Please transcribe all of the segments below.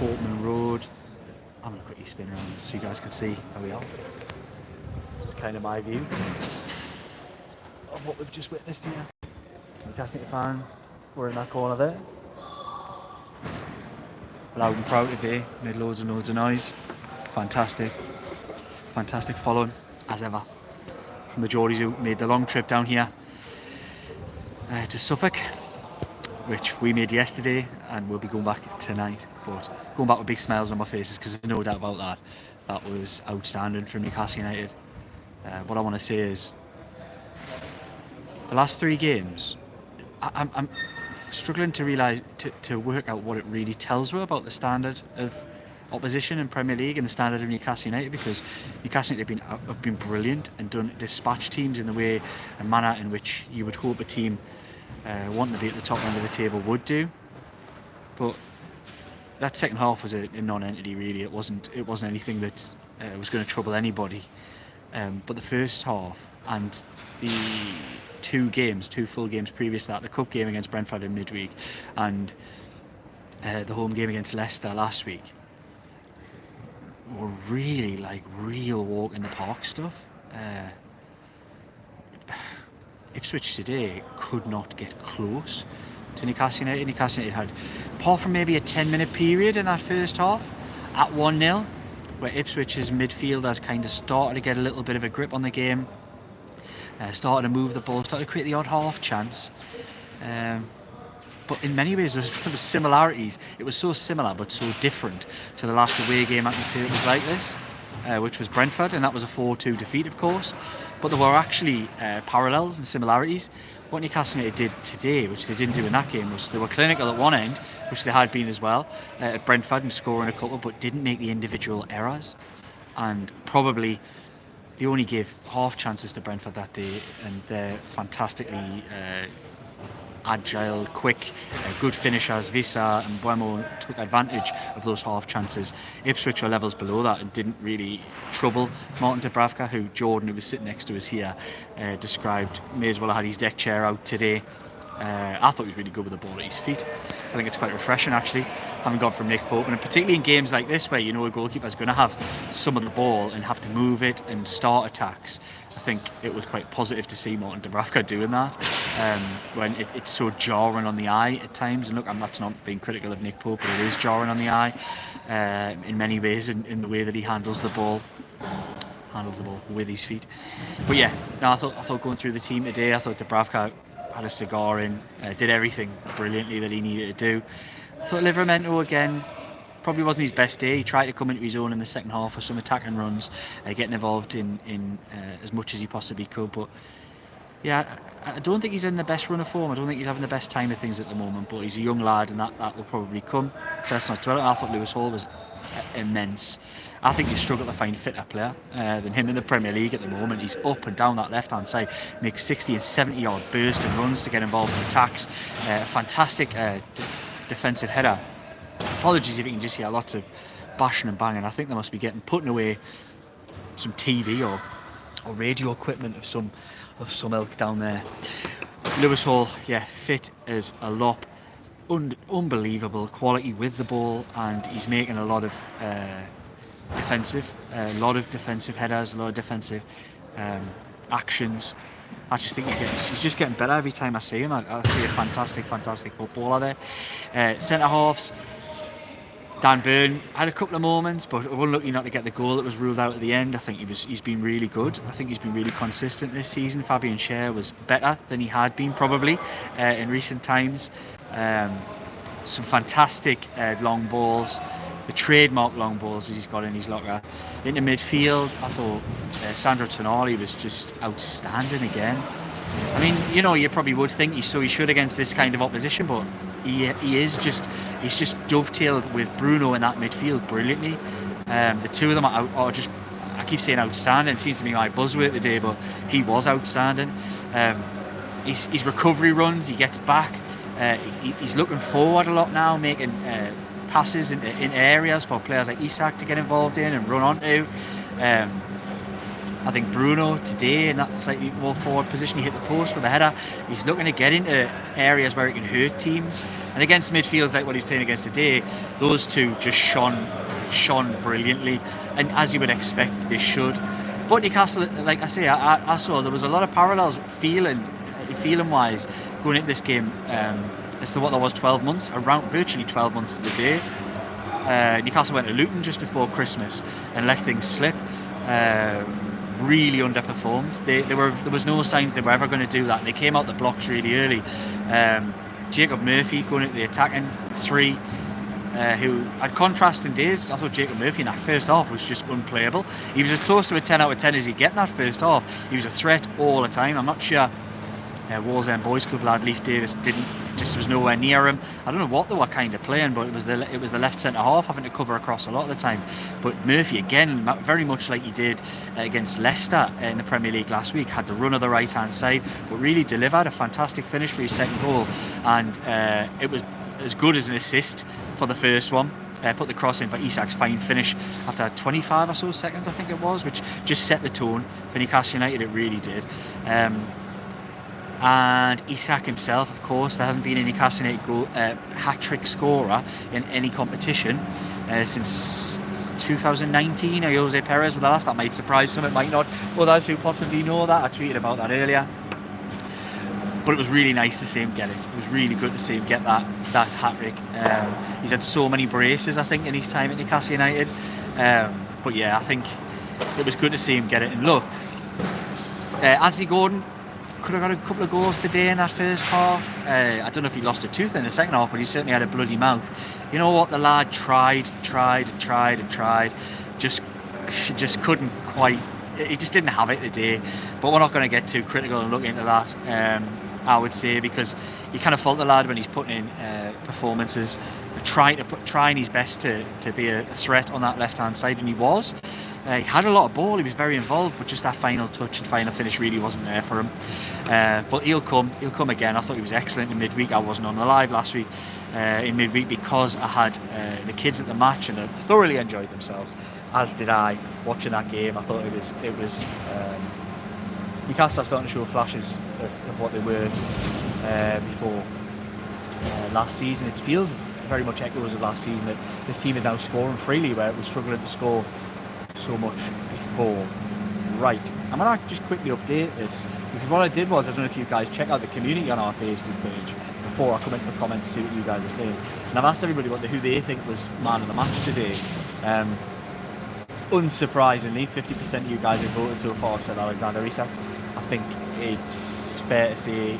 Portman Road. I'm going to quickly spin around so you guys can see how we are. It's kind of my view of what we've just witnessed here. Newcastle United fans were in that corner there. Loud and proud today, made loads and loads of noise. Fantastic following as ever from the Geordies who made the long trip down here to Suffolk, which we made yesterday, and we'll be going back tonight, but going back with big smiles on my faces because there's no doubt about that. That was outstanding from Newcastle United. What I want to say is the last 3 games, I'm struggling to realise, to work out what it really tells you about the standard of opposition in Premier League and the standard of Newcastle United, because Newcastle United have been brilliant and dispatched teams in the way and manner in which you would hope a team wanting to be at the top end of the table would do. But that second half was a non-entity really. It wasn't anything that was going to trouble anybody. But the first half and the 2 full games previous to that, the cup game against Brentford in midweek and the home game against Leicester last week, were really like real walk in the park stuff. Ipswich today could not get close to Newcastle United. Newcastle United had, apart from maybe a 10-minute period in that first half at 1-0, where Ipswich's midfielders kind of started to get a little bit of a grip on the game, started to move the ball, started to create the odd half chance. But in many ways there was similarities. It was so similar but so different to the last away game I can say it was like this, which was Brentford, and that was a 4-2 defeat of course. But there were actually parallels and similarities. What Newcastle United did today, which they didn't do in that game, was they were clinical at one end, which they had been as well, at Brentford and scoring a couple, but didn't make the individual errors. And probably they only gave half chances to Brentford that day, and they're fantastically agile, quick, good finishers. Visa and Buemo took advantage of those half chances. Ipswich were levels below that and didn't really trouble Martin Dubravka, who Jordan, who was sitting next to us here, described may as well have had his deck chair out today. I thought he was really good with the ball at his feet. I think it's quite refreshing actually, having gone from Nick Pope, and particularly in games like this where you know a goalkeeper's going to have some of the ball and have to move it and start attacks. I think it was quite positive to see Martin Dubravka doing that when it's so jarring on the eye at times. And look, I'm not being critical of Nick Pope, but it is jarring on the eye in many ways in the way that he handles the ball with his feet. But yeah, no, I thought going through the team today, I thought Dubravka had a cigar in, did everything brilliantly that he needed to do. I thought Livramento again probably wasn't his best day. He tried to come into his own in the second half with some attacking runs, getting involved in as much as he possibly could. But yeah, I don't think he's in the best run of form. I don't think he's having the best time of things at the moment. But he's a young lad, and that will probably come. So that's not dwell. I thought Lewis Hall was immense. I think you struggle to find a fitter player than him in the Premier League at the moment. He's up and down that left hand side, makes 60 and 70 yard bursts and runs to get involved in attacks. Fantastic defensive header. Apologies if you can just hear lots of bashing and banging. I think they must be putting away some TV or radio equipment of some ilk down there. Lewis Hall, yeah, fit as a lop. Unbelievable quality with the ball, and he's making a lot of defensive headers, a lot of defensive actions. I just think he's just getting better every time I see him. I see a fantastic footballer there. Centre halves, Dan Burn had a couple of moments, but unlucky not to get the goal that was ruled out at the end. I think he's been really good. I think he's been really consistent this season. Fabian Schär was better than he had been probably in recent times. Some fantastic long balls, the trademark long balls that he's got in his locker. Into midfield, I thought Sandro Tonali was just outstanding again. I mean, you know, you probably would think he should against this kind of opposition, but he's just dovetailed with Bruno in that midfield brilliantly. The two of them are just, I keep saying outstanding. It seems to be my buzzword today, but he was outstanding. His recovery runs, he gets back. He's looking forward a lot now, making passes in areas for players like Isak to get involved in and run onto. I think Bruno today in that slightly more forward position, he hit the post with a header. He's looking to get into areas where he can hurt teams. And against midfields like what he's playing against today, those two just shone brilliantly. And as you would expect, they should. But Newcastle, like I say, I saw there was a lot of parallels feeling wise going into this game as to what there was 12 months, around virtually 12 months to the day. Newcastle went to Luton just before Christmas and let things slip. Really underperformed. There was no signs they were ever going to do that. They came out the blocks really early. Jacob Murphy going into the attacking three, who had contrasting days. I thought Jacob Murphy in that first half was just unplayable. He was as close to a 10 out of 10 as he'd get in that first half. He was a threat all the time. I'm not sure Wallsend Boys Club lad Leif Davis was nowhere near him. I don't know what they were kind of playing, but it was the left centre half having to cover across a lot of the time. But Murphy again, very much like he did against Leicester in the Premier League last week, had the run of the right hand side, but really delivered a fantastic finish for his second goal, and it was as good as an assist for the first one. Put the cross in for Isak's fine finish after 25 or so seconds, I think it was, which just set the tone for Newcastle United. It really did. And Isak himself, of course, there hasn't been a Newcastle United hat-trick scorer in any competition since 2019. Jose Perez with the last. That might surprise some, it might not. Others who possibly know that, I tweeted about that earlier. But it was really nice to see him get it. It was really good to see him get that hat-trick. He's had so many braces, I think, in his time at Newcastle United. But yeah, I think it was good to see him get it. And look, Anthony Gordon could have got a couple of goals today in that first half. I don't know if he lost a tooth in the second half, but he certainly had a bloody mouth. You know what? The lad tried. Just couldn't quite. He just didn't have it today. But we're not going to get too critical and look into that, I would say, because you kind of fault the lad when he's putting in performances, trying his best to be a threat on that left-hand side, and he was. He had a lot of ball, he was very involved, but just that final touch and final finish really wasn't there for him. But he'll come again. I thought he was excellent in midweek. I wasn't on the live last week in midweek because I had the kids at the match, and they thoroughly enjoyed themselves, as did I, watching that game. I thought it was Newcastle are starting to show flashes of what they were before last season. It feels very much echoes of last season that this team is now scoring freely where it was struggling to score so much before. Right, I'm going to just quickly update this, because what I did was, I don't know if you guys check out the community on our Facebook page before I come into the comments to see what you guys are saying, and I've asked everybody who they think was man of the match today. Unsurprisingly, 50% of you guys who voted so far have said Alexander Isak. I think it's fair to say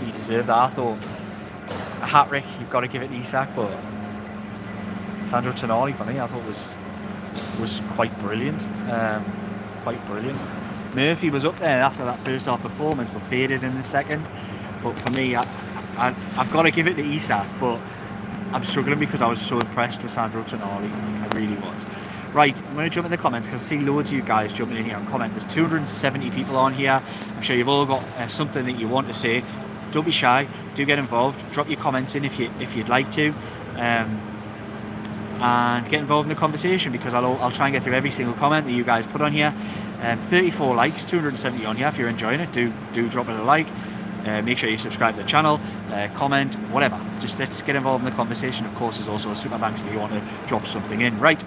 he deserved that. I thought a hat-trick, you've got to give it to Isak, but Sandro Tonali for me, I thought was quite brilliant. Murphy was up there after that first half performance, but faded in the second. But for me, I've got to give it to Isak, but I'm struggling because I was so impressed with Sandro Tonali. I really was. Right, I'm going to jump in the comments because I see loads of you guys jumping in here and comment. There's 270 people on here. I'm sure you've all got something that you want to say. Don't be shy. Do get involved. Drop your comments in if you'd like to. And get involved in the conversation, because I'll try and get through every single comment that you guys put on here. 34 likes, 270 on here. If you're enjoying it, do drop it a like. Make sure you subscribe to the channel, comment, whatever. Just let's get involved in the conversation. Of course, there's also a super thanks if you want to drop something in. Right.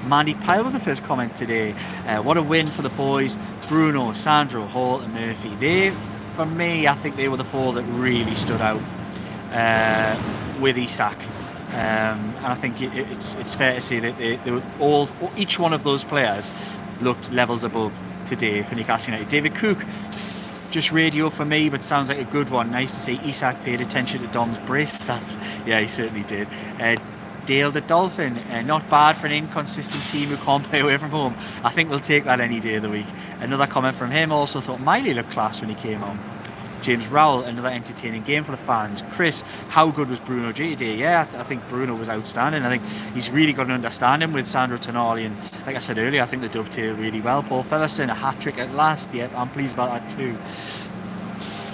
Mandy Pyle was the first comment today. What a win for the boys. Bruno, Sandro, Hall and Murphy. For me, I think they were the four that really stood out with Isak. And I think it's fair to say that they were each one of those players looked levels above today for Newcastle United. David Cook, just radio for me, but sounds like a good one. Nice to see Isak paid attention to Dom's brace stats. Yeah, he certainly did. Dale the Dolphin, not bad for an inconsistent team who can't play away from home. I think we'll take that any day of the week. Another comment from him, also thought Miley looked class when he came on. James Rowell, another entertaining game for the fans. Chris, how good was Bruno G today? Yeah, I think Bruno was outstanding. I think he's really got an understanding with Sandro Tonali, and like I said earlier, I think they dovetail really well. Paul Featherstone, a hat-trick at last. Yeah, I'm pleased about that too.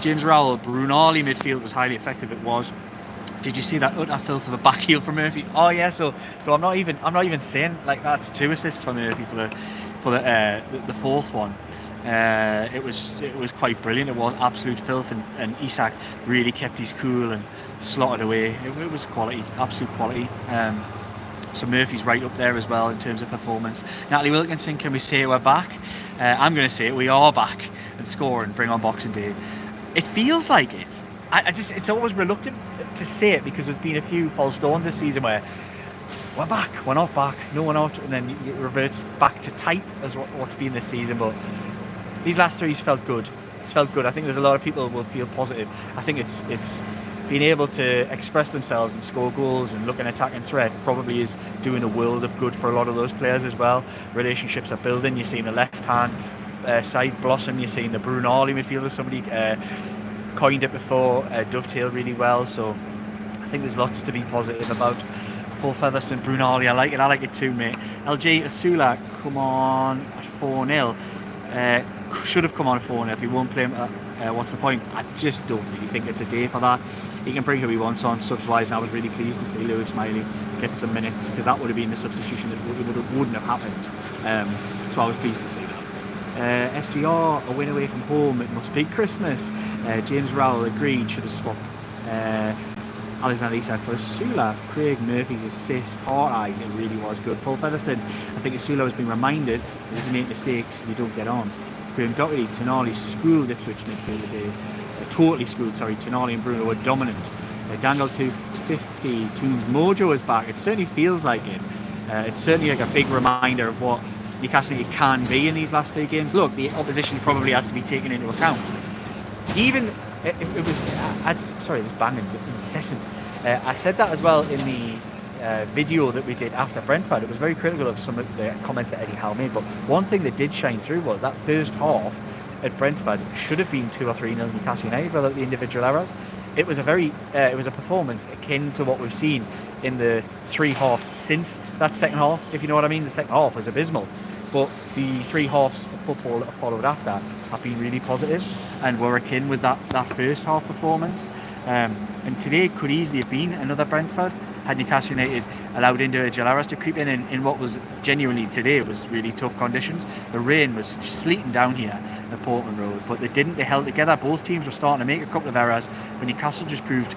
James Rowell, Brunali midfield was highly effective. It was. Did you see that utter filth of a back heel from Murphy? Oh yeah, so I'm not even saying like that's 2 assists for Murphy for the fourth one. It was quite brilliant. It was absolute filth, and Isak really kept his cool and slotted away. It was quality, absolute quality. So Murphy's right up there as well in terms of performance. Natalie Wilkinson, can we say we're back? I'm going to say we are back and scoring. Bring on Boxing Day. It feels like it. It's always reluctant to say it because there's been a few false dawns this season where we're back, we're not back, no, we're not, and then it reverts back to type as what's been this season. But these last threes felt good. It's felt good. I think there's a lot of people who will feel positive. I think it's being able to express themselves and score goals and look an attacking threat probably is doing a world of good for a lot of those players as well. Relationships are building. You're seeing the left hand side blossom. You're seeing the Brunali midfielder, somebody coined it before, dovetail really well. So I think there's lots to be positive about. Paul Featherstone, Brunali, I like it too, mate. LG Asula, come on at 4-0. Should have come on at 4-0 if he won't play him. What's the point? I just don't really think it's a day for that. He can bring who he wants on subs wise, and I was really pleased to see Lewis Smiley get some minutes because that would have been the substitution that wouldn't have happened. So I was pleased to see that. SGR, a win away from home, it must be Christmas. James Rowell agreed, should have swapped Alexander Isak for Asula. Craig Murphy's assist, heart eyes, it really was good. Paul Featherstone, I think Asula has been reminded that if you make mistakes, you don't get on. Graham Doherty, Tonali schooled Ipswich midfield today. Totally schooled, sorry. Tonali and Bruno were dominant. Dangle 250, Toons Mojo is back. It certainly feels like it. It's certainly like a big reminder of what Newcastle United can be in these last 3 games. Look, the opposition probably has to be taken into account. Even it was sorry, this banging's incessant. I said that as well in the video that we did after Brentford. It was very critical of some of the comments that Eddie Howe made, but one thing that did shine through was that first half at Brentford should have been 2 or 3-0 Newcastle United without the individual errors. It was a performance akin to what we've seen in the 3 halves since that second half, if you know what I mean. The second half was abysmal, but the 3 halves of football that followed after have been really positive and were akin with that first half performance. And today could easily have been another Brentford had Newcastle United allowed individual errors to creep in what was genuinely today was really tough conditions. The rain was sleeting down here at Portman Road, but they didn't. They held together. Both teams were starting to make a couple of errors, but Newcastle just proved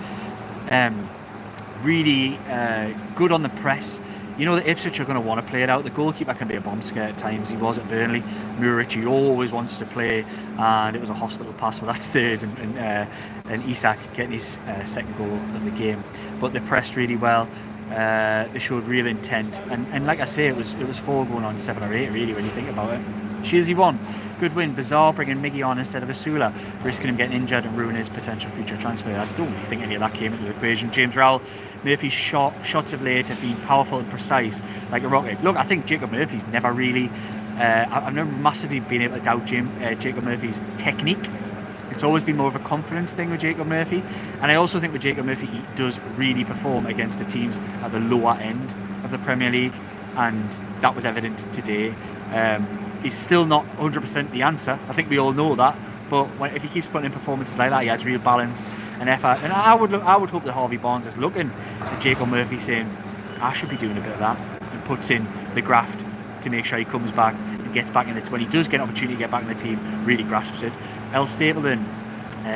really good on the press. You know that Ipswich are going to want to play it out. The goalkeeper can be a bomb scare at times. He was at Burnley. Muric, he always wants to play, and it was a hospital pass for that third, and Isak getting his second goal of the game. But they pressed really well. They showed real intent, and like I say, it was 4 going on 7 or 8 really when you think about it. Shieldsy won. Good win. Bizarre bringing Miggy on instead of Asula, risking him getting injured and ruining his potential future transfer. I don't really think any of that came into the equation. James Rowell, Murphy's shots of late have been powerful and precise like a rocket. Look, I think Jacob Murphy's never really I've never massively been able to doubt Jacob Murphy's technique. It's always been more of a confidence thing with Jacob Murphy, and I also think with Jacob Murphy he does really perform against the teams at the lower end of the Premier League, and that was evident today. He's still not 100% the answer. I think we all know that. But if he keeps putting in performances like that, he adds real balance and effort. And I would hope that Harvey Barnes is looking at Jacob Murphy saying, I should be doing a bit of that, and puts in the graft to make sure he comes back and gets back in it. When he does get an opportunity to get back in the team, really grasps it. El Stapleton,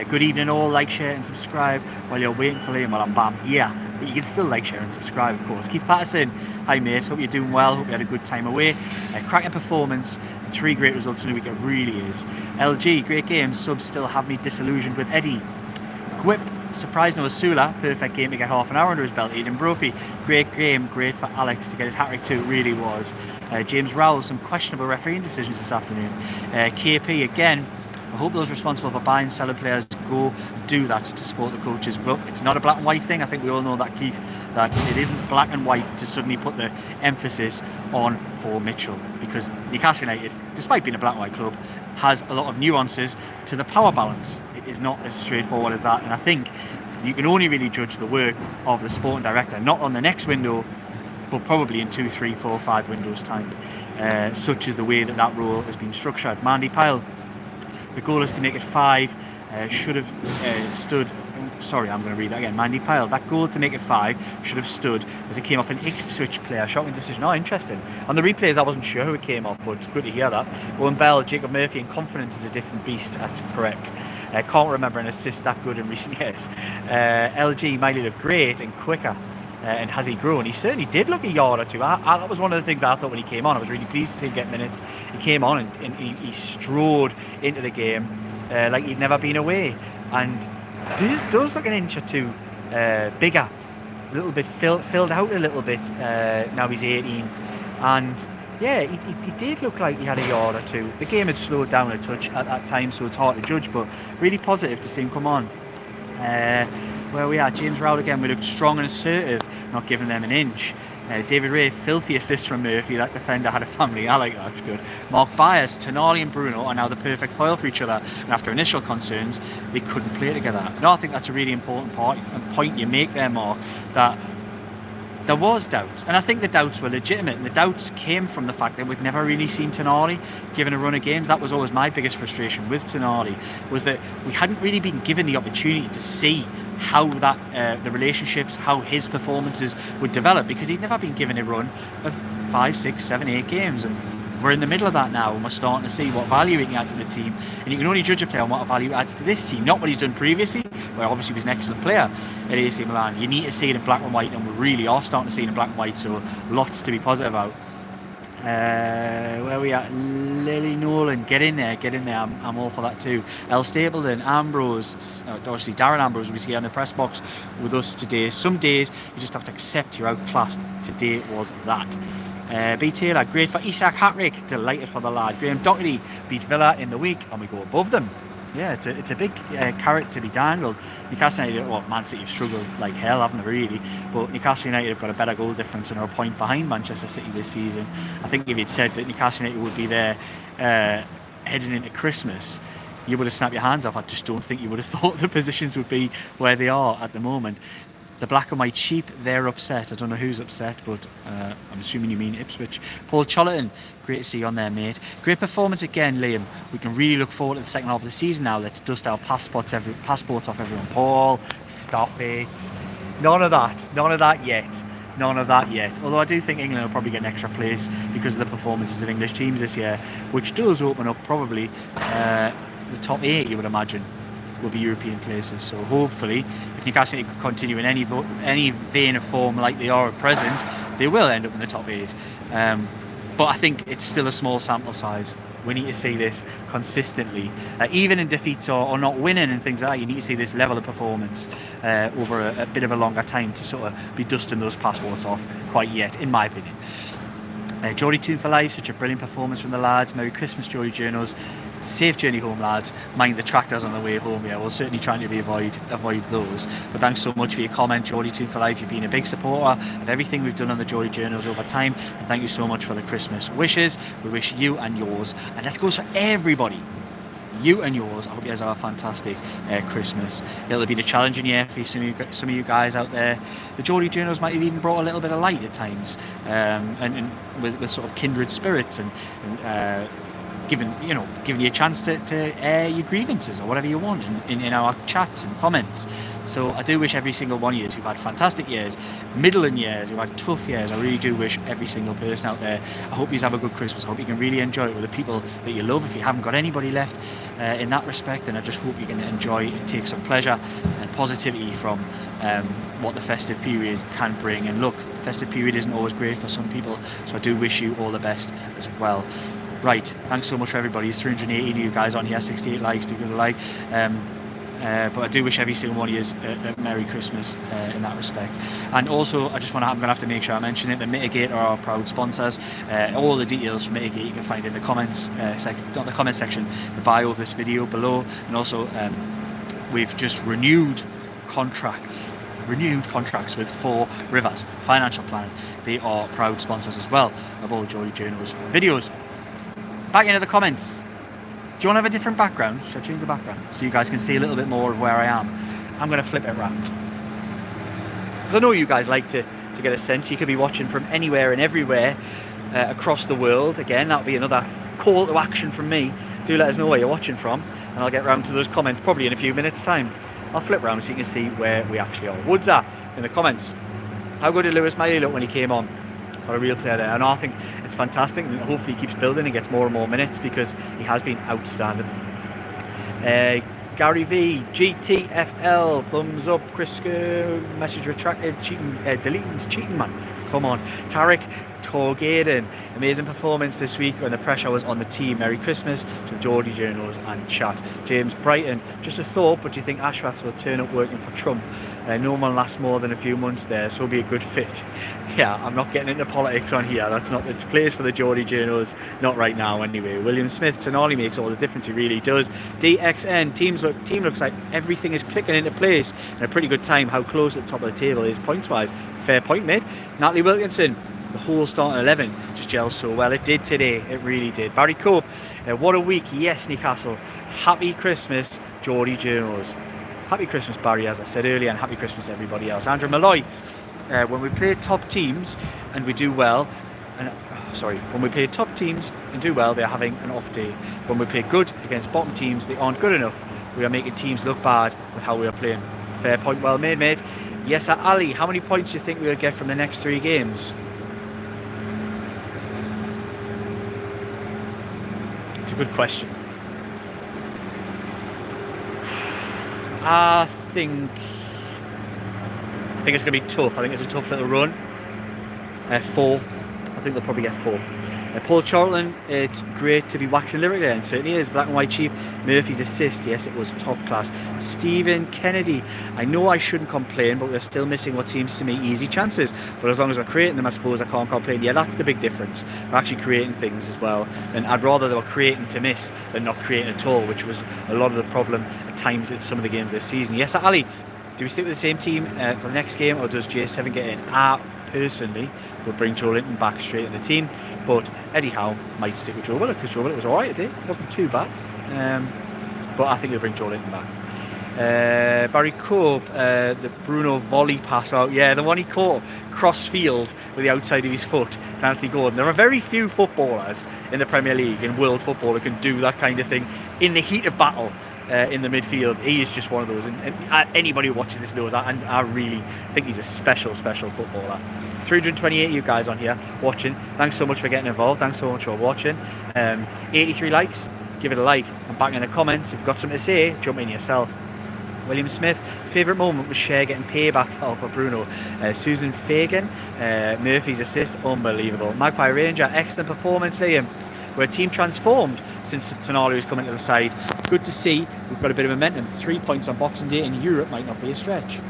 good evening all. Like, share and subscribe while you're waiting for Liam. Well, I'm bam here, but you can still like, share and subscribe, of course. Keith Patterson, hi mate, hope you're doing well, hope you had a good time away. Cracking performance, 3 great results in a week, it really is. LG, great game, subs still have me disillusioned with Eddie. Gwip, surprise no Asula, perfect game to get half an hour under his belt. Aidan Brophy, great game, great for Alex to get his hat-trick too, it really was. James Rowell, some questionable refereeing decisions this afternoon. KP again, I hope those responsible for buying, selling players go do that to support the coaches. Well, it's not a black and white thing. I think we all know that, Keith, that it isn't black and white to suddenly put the emphasis on Paul Mitchell, because Newcastle United, despite being a black and white club, has a lot of nuances to the power balance. It is not as straightforward as that, and I think you can only really judge the work of the sporting director, not on the next window, but probably in 2, 3, 4, 5 windows time, such as the way that role has been structured. Mandy Pyle, the goal is to make it 5, should have stood sorry, I'm going to read that again. Mandy Pyle, that goal to make it 5 should have stood as it came off an Ipswich player. Shocking decision. Oh, interesting. On the replays, I wasn't sure who it came off, but it's good to hear that. Owen Bell, Jacob Murphy, and confidence is a different beast. That's correct. Can't remember an assist that good in recent years. LG might look great and quicker. And has he grown? He certainly did look a yard or two. That was one of the things I thought when he came on. I was really pleased to see him get minutes. He came on and he strode into the game like he'd never been away. And does look an inch or two bigger, a little bit filled out a little bit. Now he's 18, and yeah, he did look like he had a yard or two. The game had slowed down a touch at that time, so it's hard to judge, but really positive to see him come on. Where we are, James Rowell again, we looked strong and assertive, not giving them an inch. David Ray, filthy assist from Murphy. That defender had a family. I like that. That's good. Mark Byers, Tonali and Bruno are now the perfect foil for each other. And after initial concerns, they couldn't play together. No, I think that's a really important point you make there, Mark, that there was doubts, and I think the doubts were legitimate, and the doubts came from the fact that we'd never really seen Tonali given a run of games. That was always my biggest frustration with Tonali, was that we hadn't really been given the opportunity to see how that the relationships, how his performances would develop, because he'd never been given a run of 5, 6, 7, 8 games, and we're in the middle of that now, and we're starting to see what value he can add to the team. And you can only judge a player on what value he adds to this team, not what he's done previously, where obviously he was an excellent player at AC Milan. You need to see it in black and white, and we really are starting to see it in black and white, so lots to be positive about. Where we at? Lily Nolan, get in there. I'm all for that too. El Stapleton, Ambrose, obviously Darren Ambrose was here in the press box with us today. Some days you just have to accept you're outclassed. Today was that. B. Taylor, great for Isak hat-trick, delighted for the lad. Graham Doherty beat Villa in the week and we go above them. Yeah, it's a big carrot to be dangled. Newcastle United, well, Man City have struggled like hell, haven't they, really? But Newcastle United have got a better goal difference and are a point behind Manchester City this season. I think if you'd said that Newcastle United would be there heading into Christmas, you would have snapped your hands off. I just don't think you would have thought the positions would be where they are at the moment. The black and white sheep, they're upset. I don't know who's upset, but I'm assuming you mean Ipswich. Paul Chollerton, great to see you on there, mate. Great performance again, Liam. We can really look forward to the second half of the season now. Let's dust our passports off everyone. Paul, stop it. None of that yet. Although I do think England will probably get an extra place because of the performances of English teams this year, which does open up probably the top 8, you would imagine, will be European places. So hopefully, if Newcastle could continue in any vein of form like they are at present, they will end up in the top 8. But I think it's still a small sample size. We need to see this consistently, even in defeats or not winning and things like that. You need to see this level of performance over a bit of a longer time to sort of be dusting those passports off quite yet, in my opinion. Geordie Tune for Life, such a brilliant performance from the lads. Merry Christmas, Geordie Journals. Safe journey home, lads. Mind the tractors on the way home. Yeah, we'll certainly try to avoid those. But thanks so much for your comment, Geordie Tune for Life. You've been a big supporter of everything we've done on the Geordie Journals over time, and thank you so much for the Christmas wishes. We wish you and yours, and that goes for everybody, you and yours. I hope you guys have a fantastic Christmas. It'll have been a challenging year for some of you guys out there. The Geordie Journals might have even brought a little bit of light at times, and with sort of kindred spirits and giving you a chance to air your grievances or whatever you want in our chats and comments. So I do wish every single one of you who've had fantastic years, middling years, who've had tough years, I really do wish every single person out there, I hope you have a good Christmas. I hope you can really enjoy it with the people that you love. If you haven't got anybody left in that respect, then I just hope you can enjoy and take some pleasure and positivity from what the festive period can bring. And look, the festive period isn't always great for some people, so I do wish you all the best as well. Right, thanks so much for everybody. There's 380 new guys on here, 68 likes, do give it a like. But I do wish every single one of you a Merry Christmas in that respect. And also, I'm going to have to make sure I mention it, the Mitigate are our proud sponsors. All the details for Mitigate you can find in the comments section, the bio of this video below. And also, we've just renewed contracts with 4 Rivers Financial Planning. They are proud sponsors as well of all Geordie Journals videos. Back into the comments. Do you want to have a different background? Should I change the background so you guys can see a little bit more of where I am? I'm going to flip it around, because I know you guys like to get a sense. You could be watching from anywhere and everywhere across the world. Again, that'll be another call to action from me. Do let us know where you're watching from, and I'll get round to those comments probably in a few minutes time. I'll flip around so you can see where we actually are. Woods are in the comments. How good did Lewis Miley look when he came on? Got a real player there, and I think it's fantastic, and hopefully he keeps building and gets more and more minutes because he has been outstanding. Gary V, GTFL, thumbs up. Chris, message retracted, deleting, cheating man. Come on. Tarek Torgaden, amazing performance this week when the pressure was on the team. Merry Christmas to the Geordie Journos and chat. James Brighton, just a thought, but do you think Ashworth will turn up working for Trump? No one lasts more than a few months there, so he'll be a good fit. Yeah, I'm not getting into politics on here. That's not the place for the Geordie Journos, not right now anyway. William Smith, Tonali makes all the difference, he really does. DXN, team looks like everything is clicking into place in a pretty good time. How close at the top of the table is points-wise? Fair point, mate. Natalie Wilkinson, the whole starting 11 just gels so well. It did today, it really did. Barry Cope, what a week. Yes, Newcastle. Happy Christmas, Geordie Journos. Happy Christmas, Barry, as I said earlier, and happy Christmas to everybody else. Andrew Malloy, when we play top teams and we do well, when we play top teams and do well, they're having an off day. When we play good against bottom teams, they aren't good enough. We are making teams look bad with how we are playing. Fair point, well made, mate. Yes, Ali, how many points do you think we will get from the next 3 games? It's a good question. I think it's going to be tough. I think it's a tough little run. 4. I think they'll probably get 4. Paul Charlton, it's great to be waxing lyrical, and certainly is. Black and white cheap. Murphy's assist, yes, it was top class. Stephen Kennedy, I know I shouldn't complain, but we're still missing what seems to me easy chances. But as long as we're creating them, I suppose I can't complain. Yeah, that's the big difference. We're actually creating things as well. And I'd rather they were creating to miss than not creating at all, which was a lot of the problem at times in some of the games this season. Yes, Ali, do we stick with the same team for the next game, or does J7 get in? Personally would bring Joe Linton back straight in the team, but Eddie Howe might stick with Joe Willett because Joe Willett was alright today, it wasn't too bad, but I think he'll bring Joe Linton back. Barry Cope, the Bruno volley pass out, yeah, the one he caught cross field with the outside of his foot to Anthony Gordon. There are very few footballers in the Premier League, in world football, who can do that kind of thing in the heat of battle. In the midfield, he is just one of those, and anybody who watches this knows that, and I really think he's a special footballer. 328 you guys on here watching, thanks so much for getting involved, thanks so much for watching. 83 likes, give it a like, and back in the comments if you've got something to say, jump in yourself. William Smith, favourite moment was Cher getting payback for Bruno. Susan Fagan, Murphy's assist, unbelievable. Magpie Ranger, excellent performance, Liam. We're a team transformed since Tonali was coming to the side. Good to see. We've got a bit of momentum. 3 points on Boxing Day in Europe might not be a stretch.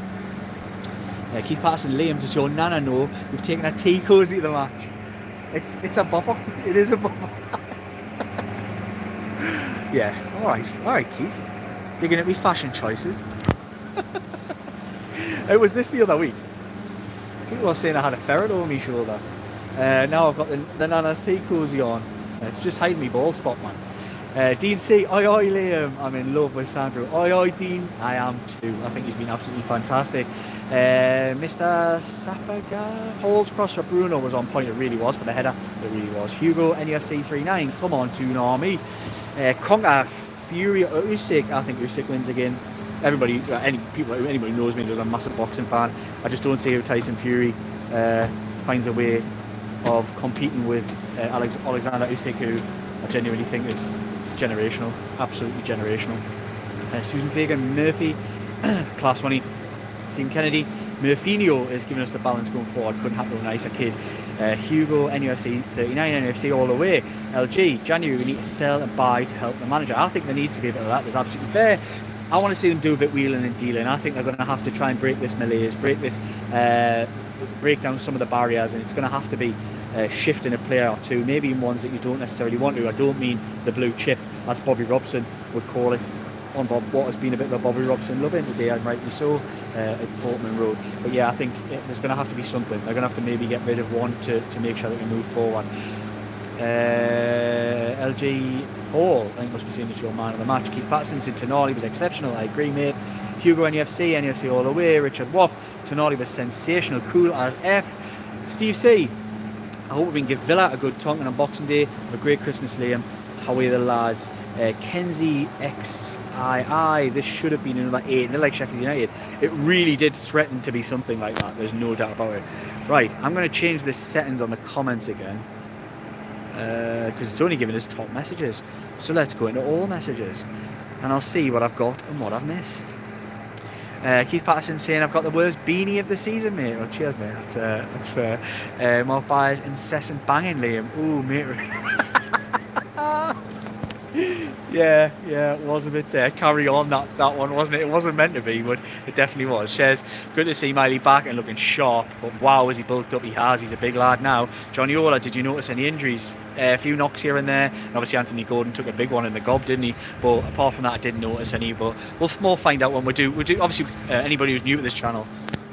Keith Patterson, Liam, does your nana know we've taken a tea cosy to the match? It's a bubble. It is a bubble. Yeah, alright Keith. Digging at me fashion choices. It was this the other week. People were saying I had a ferret over my shoulder. Now I've got the nana's tea cosy on. It's just hiding me ball spot, man. Dean C, oi Liam, I'm in love with Sandro. Oi Dean, I am too. I think he's been absolutely fantastic. Mr. Sapaga, Hall's cross for Bruno was on point. It really was for the header. It really was. Hugo, NUFC 39, come on, Toonami. Conker, Fury, Usyk. I think Usyk wins again. Anybody who knows me is a massive boxing fan. I just don't see how Tyson Fury finds a way of competing with Alexander Usyk, who I genuinely think is generational, absolutely generational. Susan Fagan, Murphy, class money. Stephen Kennedy, Murphinho is giving us the balance going forward. Couldn't happen to a nicer kid. Hugo, NUFC 39, NUFC all the way. LG, January, we need to sell and buy to help the manager. I think there needs to be a bit of that. That's absolutely fair. I want to see them do a bit wheeling and dealing. I think they're going to have to try and break this malaise, break down some of the barriers, and it's going to have to be shifting a player or two, maybe in ones that you don't necessarily want to. I don't mean the blue chip, as Bobby Robson would call it, on what has been a bit of a Bobby Robson loving today, and rightly so, at Portman Road. But yeah, I think there's going to have to be something. They're going to have to maybe get rid of one to make sure they can move forward. LG Hall, I think must be saying it's your man of the match. Keith Patterson said Tonali was exceptional. I agree, mate. Hugo, NUFC all the way. Richard Woff, Tonali was sensational, cool as F. Steve C, I hope we can give Villa a good tonking on Boxing Day. Have a great Christmas, Liam. How are the lads? Kenzie XII, this should have been another 8-0 like Sheffield United. It really did threaten to be something like that, there's no doubt about it. Right, I'm going to change the settings on the comments again, because it's only giving us top messages. So let's go into all messages, and I'll see what I've got and what I've missed. Keith Patterson saying, I've got the worst beanie of the season, mate. Well, cheers, mate. That's fair. Mark Byers, incessant banging, Liam. Ooh, mate. Yeah, it was a bit carry on that one, wasn't it? It wasn't meant to be, but it definitely was. Shares, good to see Miley back and looking sharp, but wow, has he bulked up? He has. He's a big lad now. Johnny Ola, did you notice any injuries? A few knocks here and there, and obviously Anthony Gordon took a big one in the gob, didn't he? But apart from that, I didn't notice any, but we'll find out when we do. Obviously, anybody who's new to this channel,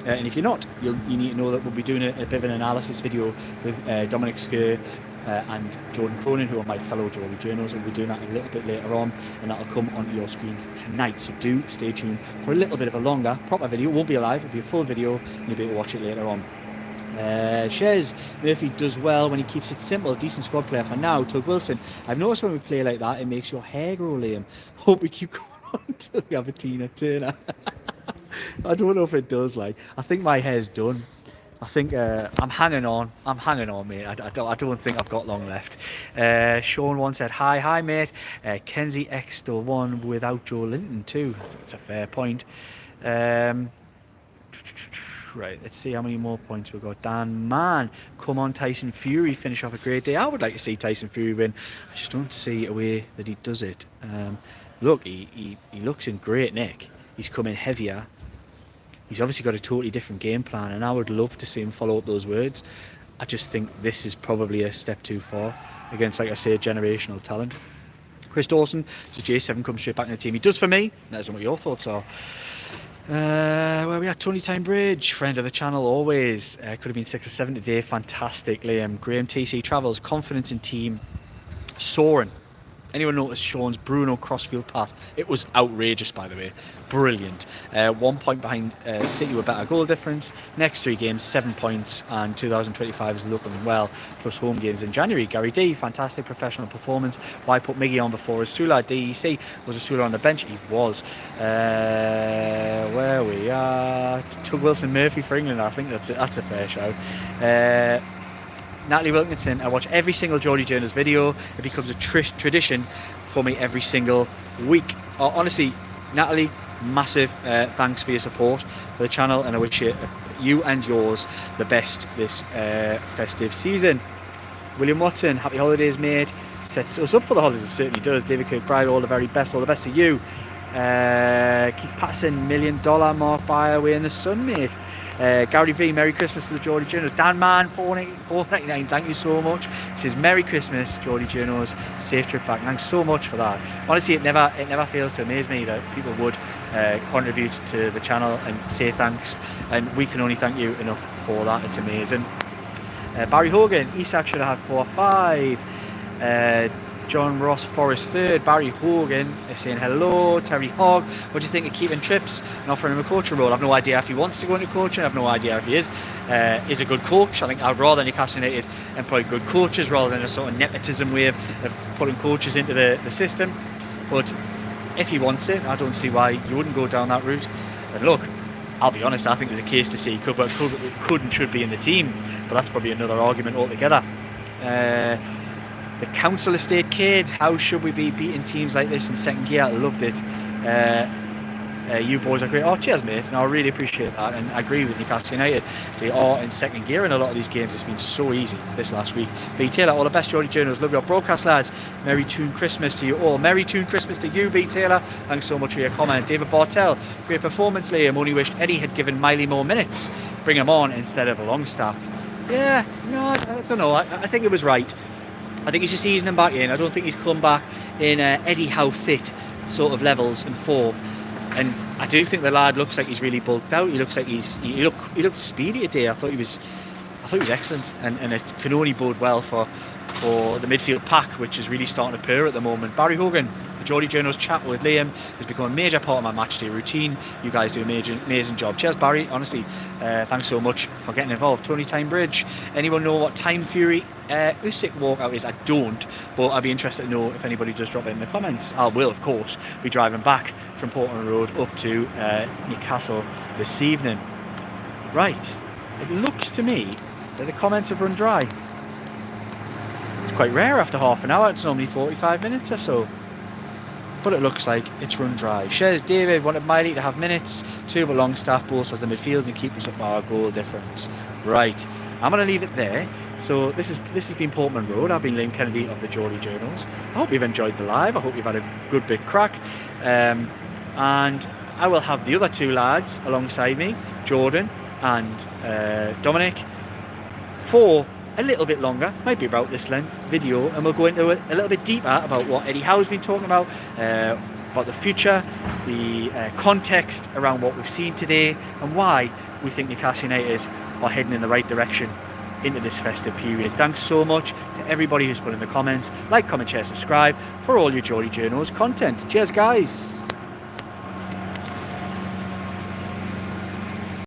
and if you're not, you need to know that we'll be doing a bit of an analysis video with Dominic Skur and Jordan Cronin, who are my fellow Geordie journals. We'll be doing that a little bit later on, and that'll come onto your screens tonight. So do stay tuned for a little bit of a longer, proper video. It won't be live, it'll be a full video, and you'll be able to watch it later on. Shares, Murphy does well when he keeps it simple. Decent squad player for now. Tug Wilson, I've noticed when we play like that, it makes your hair grow, Liam. Hope we keep going on until we have a Tina Turner. I don't know if it does. Like, I think my hair's done. I think I'm hanging on, mate. I don't think I've got long left. Sean one said, hi mate. Kenzie X still won without Joe Linton too. That's a fair point. Right, let's see how many more points we've got. Dan Man, come on Tyson Fury, finish off a great day. I would like to see Tyson Fury win. I just don't see a way that he does it. Look, he looks in great nick. He's coming heavier. He's obviously got a totally different game plan, and I would love to see him follow up those words. I just think this is probably a step too far against, like I say, generational talent. Chris Dawson says J7 comes straight back in the team. He does for me. Let us know what your thoughts are. Where we at? Tony Timebridge, friend of the channel always. Could have been 6 or 7 today. Fantastic, Liam. Graham TC Travels, confidence in team soaring. Anyone notice Sean's Bruno crossfield pass? It was outrageous, by the way. Brilliant. 1 point behind City with better goal difference. Next 3 games, 7 points, and 2025 is looking well. Plus home games in January. Gary D, fantastic professional performance. Why put Miggy on before Asula? DEC, was Asula on the bench? He was. Where we are? Tug Wilson Murphy for England. I think that's a fair shout. Natalie Wilkinson, I watch every single Geordie Journals video. It becomes a tradition for me every single week. Honestly, Natalie, massive thanks for your support for the channel, and I wish you and yours the best this festive season. William Watson, happy holidays, mate. Sets us up for the holidays, it certainly does. David Kirkbride, all the very best, all the best to you. Keith Patterson, $1 million Mark Buyer away in the sun, mate. Gary V, Merry Christmas to the Geordie Journals. Dan Man, $4.99, thank you so much. He says Merry Christmas, Geordie Journals, safe trip back. Thanks so much for that. Honestly, it never fails to amaze me that people would contribute to the channel and say thanks, and we can only thank you enough for that. It's amazing. Barry Hogan, Isak should have had 4 or 5. John Ross Forrest 3rd, Barry Hogan is saying hello. Terry Hogg, what do you think of keeping Trips and offering him a coaching role? I've no idea if he wants to go into coaching. I've no idea if he is a good coach. I think I'd rather Newcastle United employ good coaches rather than a sort of nepotism way of putting coaches into the system. But if he wants it, I don't see why you wouldn't go down that route. And look, I'll be honest, I think there's a case to see could and should be in the team, but that's probably another argument altogether. The Council Estate Kid, how should we be beating teams like this in second gear? I loved it. You boys are great. Oh, cheers, mate. No, I really appreciate that, and I agree with Newcastle United. They are in second gear in a lot of these games. It's been so easy this last week. B. Taylor, all the best, Geordie Journals. Love your broadcast, lads. Merry Toon Christmas to you all. Merry Toon Christmas to you, B. Taylor. Thanks so much for your comment. David Bartel, great performance, Liam. Only wished Eddie had given Miley more minutes. Bring him on instead of Longstaff. Yeah, no, I don't know. I think it was right. I think he's just easing him back in. I don't think he's come back in Eddie Howe fit sort of levels and form. And I do think the lad looks like he's really bulked out. He looks like he looked speedy today. I thought he was excellent, and it can only bode well for the midfield pack, which is really starting to purr at the moment. Barry Hogan, The Geordie Journals chat with Liam has become a major part of my match day routine. You guys do an amazing job. Cheers, Barry. Honestly, thanks so much for getting involved. Tony Time Bridge. Anyone know what Time Fury Isak walkout is? I don't, but I'd be interested to know if anybody does drop it in the comments. I will, of course, be driving back from Portman Road up to Newcastle this evening. Right, it looks to me that the comments have run dry. It's quite rare after half an hour, it's normally 45 minutes or so. But it looks like it's run dry. Shares David wanted Miley to have minutes. 2 but Longstaff both as the midfields and keep us up our goal difference. Right, I'm going to leave it there. So this has been Portman Road. I've been Liam Kennedy of the Geordie Journals. I hope you've enjoyed the live. I hope you've had a good big crack. And I will have the other 2 lads alongside me, Jordan and Dominic, for a little bit longer, might be about this length video, and we'll go into it a little bit deeper about what Eddie Howe's been talking about the future, the context around what we've seen today, and why we think Newcastle United are heading in the right direction into this festive period. Thanks so much to everybody who's put in the comments. Like, comment, share, subscribe for all your Geordie Journals content. Cheers, guys.